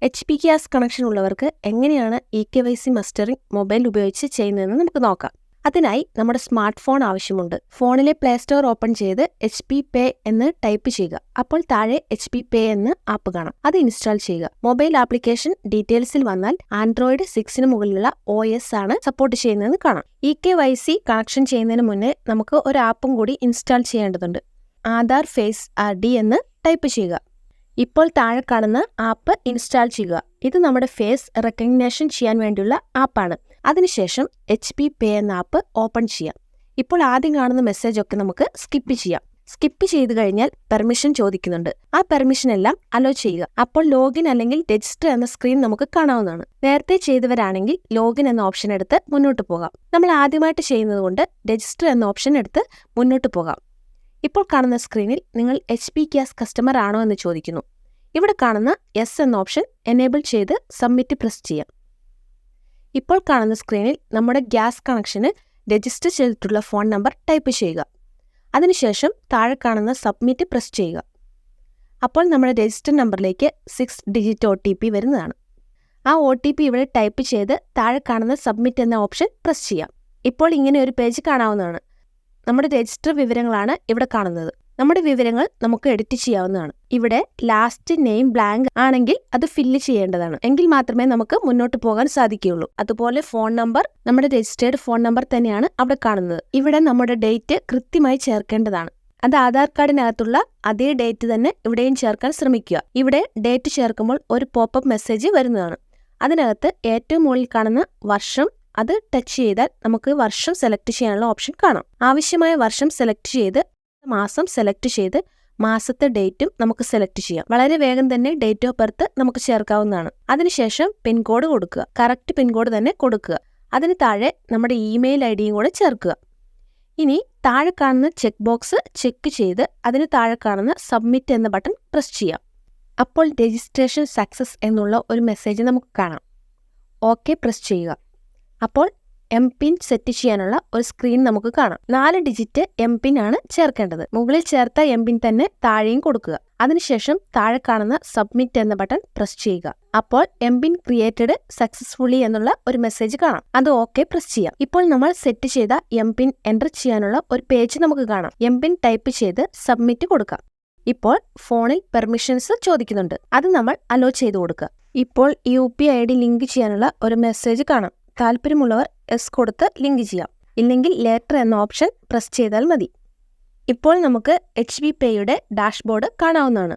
HP gas connection ഉള്ളവർക്ക് എങ്ങനെയാണ് eKYC mustering mobile ഉപയോഗിച്ച് ചെയ്യുന്നതെന്ന് നമുക്ക് നോക്കാം. അതിനായി നമ്മുടെ സ്മാർട്ട് ഫോൺ ആവശ്യമുണ്ട്. ഫോണിലെ പ്ലേ സ്റ്റോർ ഓപ്പൺ ചെയ്ത് HP Pay എന്ന് ടൈപ്പ് ചെയ്യുക. അപ്പോൾ താഴെ HP Pay എന്ന ആപ്പ് കാണാം. അത് ഇൻസ്റ്റാൾ ചെയ്യുക. മൊബൈൽ ആപ്ലിക്കേഷൻ ഡീറ്റെയിൽസിൽ വന്നാൽ Android 6 മുകളിലുള്ള OS ആണ് സപ്പോർട്ട് ചെയ്യുന്നതെന്ന് കാണാം. eKYC കണക്ഷൻ ചെയ്യുന്നതിന് മുന്നേ നമുക്ക് ഒരു ആപ്പും കൂടി ഇൻസ്റ്റാൾ ചെയ്യേണ്ടതുണ്ട്. ആധാർ ഫേസ് ID എന്ന് ടൈപ്പ് ചെയ്യുക. ഇപ്പോൾ താഴെ കാണുന്ന ആപ്പ് ഇൻസ്റ്റാൾ ചെയ്യുക. ഇത് നമ്മുടെ ഫേസ് റെക്കഗ്നേഷൻ ചെയ്യാൻ വേണ്ടിയുള്ള ആപ്പാണ്. അതിനുശേഷം HP Pay എന്ന ആപ്പ് ഓപ്പൺ ചെയ്യാം. ഇപ്പോൾ ആദ്യം കാണുന്ന മെസ്സേജ് ഒക്കെ നമുക്ക് സ്കിപ്പ് ചെയ്യാം. സ്കിപ്പ് ചെയ്ത് കഴിഞ്ഞാൽ പെർമിഷൻ ചോദിക്കുന്നുണ്ട്. ആ പെർമിഷൻ എല്ലാം അലോ ചെയ്യുക. അപ്പോൾ ലോഗിൻ അല്ലെങ്കിൽ രജിസ്റ്റർ എന്ന സ്ക്രീൻ നമുക്ക് കാണാവുന്നതാണ്. നേരത്തെ ചെയ്തവരാണെങ്കിൽ ലോഗിൻ എന്ന ഓപ്ഷൻ എടുത്ത് മുന്നോട്ട് പോകാം. നമ്മൾ ആദ്യമായിട്ട് ചെയ്യുന്നത് കൊണ്ട് രജിസ്റ്റർ എന്ന ഓപ്ഷൻ എടുത്ത് മുന്നോട്ട് പോകാം. ഇപ്പോൾ കാണുന്ന സ്ക്രീനിൽ നിങ്ങൾ HP ഗ്യാസ് കസ്റ്റമർ ആണോ എന്ന് ചോദിക്കുന്നു. ഇവിടെ കാണുന്ന യെസ് എന്ന ഓപ്ഷൻ എനേബിൾ ചെയ്ത് സബ്മിറ്റ് പ്രസ് ചെയ്യാം. ഇപ്പോൾ കാണുന്ന സ്ക്രീനിൽ നമ്മുടെ ഗ്യാസ് കണക്ഷന് രജിസ്റ്റർ ചെയ്തിട്ടുള്ള ഫോൺ നമ്പർ ടൈപ്പ് ചെയ്യുക. അതിനുശേഷം താഴെ കാണുന്ന സബ്മിറ്റ് പ്രസ് ചെയ്യുക. അപ്പോൾ നമ്മുടെ രജിസ്റ്റർ നമ്പറിലേക്ക് 6 ഡിജിറ്റ് OTP വരുന്നതാണ്. ആ OTP ഇവിടെ ടൈപ്പ് ചെയ്ത് താഴെ കാണുന്ന സബ്മിറ്റ് എന്ന ഓപ്ഷൻ പ്രസ് ചെയ്യാം. ഇപ്പോൾ ഇങ്ങനെ ഒരു പേജ് കാണാവുന്നതാണ്. നമ്മുടെ രജിസ്റ്റർ വിവരങ്ങളാണ് ഇവിടെ കാണുന്നത്. നമ്മുടെ വിവരങ്ങൾ നമുക്ക് എഡിറ്റ് ചെയ്യാവുന്നതാണ്. ഇവിടെ ലാസ്റ്റ് നെയിം ബ്ലാങ്ക് ആണെങ്കിൽ അത് ഫില്ല് ചെയ്യേണ്ടതാണ്. എങ്കിൽ മാത്രമേ നമുക്ക് മുന്നോട്ട് പോകാൻ സാധിക്കുകയുള്ളൂ. അതുപോലെ ഫോൺ നമ്പർ നമ്മുടെ രജിസ്റ്റേർഡ് ഫോൺ നമ്പർ തന്നെയാണ് അവിടെ കാണുന്നത്. ഇവിടെ നമ്മുടെ ഡേറ്റ് കൃത്യമായി ചേർക്കേണ്ടതാണ്. അത് ആധാർ കാർഡിനകത്തുള്ള അതേ ഡേറ്റ് തന്നെ ഇവിടെയും ചേർക്കാൻ ശ്രമിക്കുക. ഇവിടെ ഡേറ്റ് ചേർക്കുമ്പോൾ ഒരു പോപ്പപ്പ് മെസ്സേജ് വരുന്നതാണ്. അതിനകത്ത് ഏറ്റവും മുകളിൽ കാണുന്ന വർഷം അത് ടച്ച് ചെയ്താൽ നമുക്ക് വർഷം സെലക്ട് ചെയ്യാനുള്ള ഓപ്ഷൻ കാണാം. ആവശ്യമായ വർഷം സെലക്ട് ചെയ്ത് മാസം സെലക്ട് ചെയ്ത് മാസത്തെ ഡേറ്റും നമുക്ക് സെലക്ട് ചെയ്യാം. വളരെ വേഗം തന്നെ ഡേറ്റ് ഓഫ് ബർത്ത് നമുക്ക് ചേർക്കാവുന്നതാണ്. അതിനുശേഷം പിൻകോഡ് കൊടുക്കുക. കറക്റ്റ് പിൻകോഡ് തന്നെ കൊടുക്കുക. അതിന് താഴെ നമ്മുടെ ഇമെയിൽ IDയും കൂടെ ചേർക്കുക. ഇനി താഴെ കാണുന്ന ചെക്ക് ബോക്സ് ചെക്ക് ചെയ്ത് അതിന് താഴെ കാണുന്ന സബ്മിറ്റ് എന്ന ബട്ടൺ പ്രസ് ചെയ്യാം. അപ്പോൾ രജിസ്ട്രേഷൻ സക്സസ് എന്നുള്ള ഒരു മെസ്സേജ് നമുക്ക് കാണാം. ഓക്കെ പ്രസ് ചെയ്യുക. അപ്പോൾ MPIN സെറ്റ് ചെയ്യാനുള്ള ഒരു സ്ക്രീൻ നമുക്ക് കാണാം. 4 ഡിജിറ്റ് MPIN ആണ് ചേർക്കേണ്ടത്. മുകളിൽ ചേർത്ത MPIN തന്നെ താഴെയും കൊടുക്കുക. അതിനുശേഷം താഴെ കാണുന്ന സബ്മിറ്റ് എന്ന ബട്ടൺ പ്രസ് ചെയ്യുക. അപ്പോൾ MPIN ക്രിയേറ്റഡ് സക്സസ്ഫുള്ളി എന്നുള്ള ഒരു മെസ്സേജ് കാണാം. അത് ഓക്കെ പ്രസ് ചെയ്യാം. ഇപ്പോൾ നമ്മൾ സെറ്റ് ചെയ്ത MPIN എൻ്റർ ചെയ്യാനുള്ള ഒരു പേജ് നമുക്ക് കാണാം. MPIN ടൈപ്പ് ചെയ്ത് സബ്മിറ്റ് കൊടുക്കാം. ഇപ്പോൾ ഫോണിൽ പെർമിഷൻസ് ചോദിക്കുന്നുണ്ട്. അത് നമ്മൾ അലോ ചെയ്ത് കൊടുക്കുക. ഇപ്പോൾ UPI ID ലിങ്ക് ചെയ്യാനുള്ള ഒരു മെസ്സേജ് കാണാം. താല്പര്യമുള്ളവർ എസ് കൊടുത്ത് ലിങ്ക് ചെയ്യാം. ഇല്ലെങ്കിൽ ലേറ്റർ എന്ന ഓപ്ഷൻ പ്രസ് ചെയ്താൽ മതി. ഇപ്പോൾ നമുക്ക് HP Payയുടെ ഡാഷ്ബോർഡ് കാണാവുന്നതാണ്.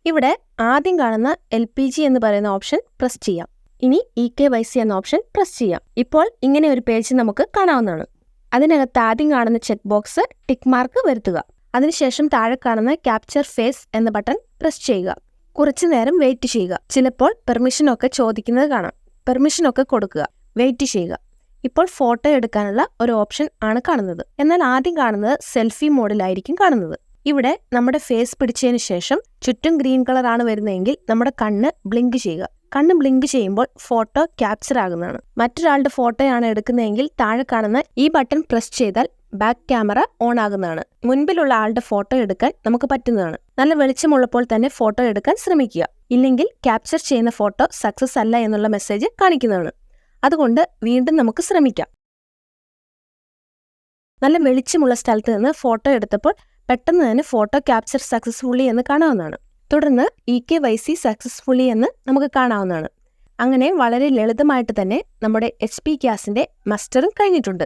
ഇവിടെ ആദ്യം കാണുന്ന LPG എന്ന് പറയുന്ന ഓപ്ഷൻ പ്രസ് ചെയ്യാം. ഇനി eKYC എന്ന ഓപ്ഷൻ പ്രസ് ചെയ്യാം. ഇപ്പോൾ ഇങ്ങനെ ഒരു പേജ് നമുക്ക് കാണാവുന്നതാണ്. അതിനകത്ത് ആദ്യം കാണുന്ന ചെക്ക് ബോക്സ് ടിക്ക് മാർക്ക് വരുത്തുക. അതിനുശേഷം താഴെ കാണുന്ന ക്യാപ്ചർ ഫേസ് എന്ന ബട്ടൺ പ്രസ് ചെയ്യുക. കുറച്ചു നേരം വെയിറ്റ് ചെയ്യുക. ചിലപ്പോൾ പെർമിഷനൊക്കെ ചോദിക്കുന്നത് കാണാം. പെർമിഷനൊക്കെ കൊടുക്കുക. വെയിറ്റ് ചെയ്യുക. ഇപ്പോൾ ഫോട്ടോ എടുക്കാനുള്ള ഒരു ഓപ്ഷൻ ആണ് കാണുന്നത്. എന്നാൽ ആദ്യം കാണുന്നത് സെൽഫി മോഡിലായിരിക്കും കാണുന്നത്. ഇവിടെ നമ്മുടെ ഫേസ് പിടിച്ചതിന് ശേഷം ചുറ്റും ഗ്രീൻ കളർ ആണ് വരുന്നതെങ്കിൽ നമ്മുടെ കണ്ണ് ബ്ലിങ്ക് ചെയ്യുക. കണ്ണ് ബ്ലിങ്ക് ചെയ്യുമ്പോൾ ഫോട്ടോ ക്യാപ്ചർ ആകുന്നതാണ്. മറ്റൊരാളുടെ ഫോട്ടോയാണ് എടുക്കുന്നതെങ്കിൽ താഴെ കാണുന്ന ഈ ബട്ടൺ പ്രസ് ചെയ്താൽ ബാക്ക് ക്യാമറ ഓൺ ആകുന്നതാണ്. മുൻപിലുള്ള ആളുടെ ഫോട്ടോ എടുക്കാൻ നമുക്ക് പറ്റുന്നതാണ്. നല്ല വെളിച്ചമുള്ളപ്പോൾ തന്നെ ഫോട്ടോ എടുക്കാൻ ശ്രമിക്കുക. ഇല്ലെങ്കിൽ ക്യാപ്ചർ ചെയ്യുന്ന ഫോട്ടോ സക്സസ് അല്ല എന്നുള്ള മെസ്സേജ് കാണിക്കുന്നതാണ്. അതുകൊണ്ട് വീണ്ടും നമുക്ക് ശ്രമിക്കാം. നല്ല വെളിച്ചമുള്ള സ്ഥലത്ത് നിന്ന് ഫോട്ടോ എടുത്തപ്പോൾ പെട്ടെന്ന് തന്നെ ഫോട്ടോ ക്യാപ്ചർ സക്സസ്ഫുള്ളി എന്ന് കാണാവുന്നതാണ്. തുടർന്ന് eKYC സക്സസ്ഫുള്ളി എന്ന് നമുക്ക് കാണാവുന്നതാണ്. അങ്ങനെ വളരെ ലളിതമായിട്ട് തന്നെ നമ്മുടെ HP ഗ്യാസിന്റെ മസ്റ്ററിംഗ് കഴിഞ്ഞിട്ടുണ്ട്.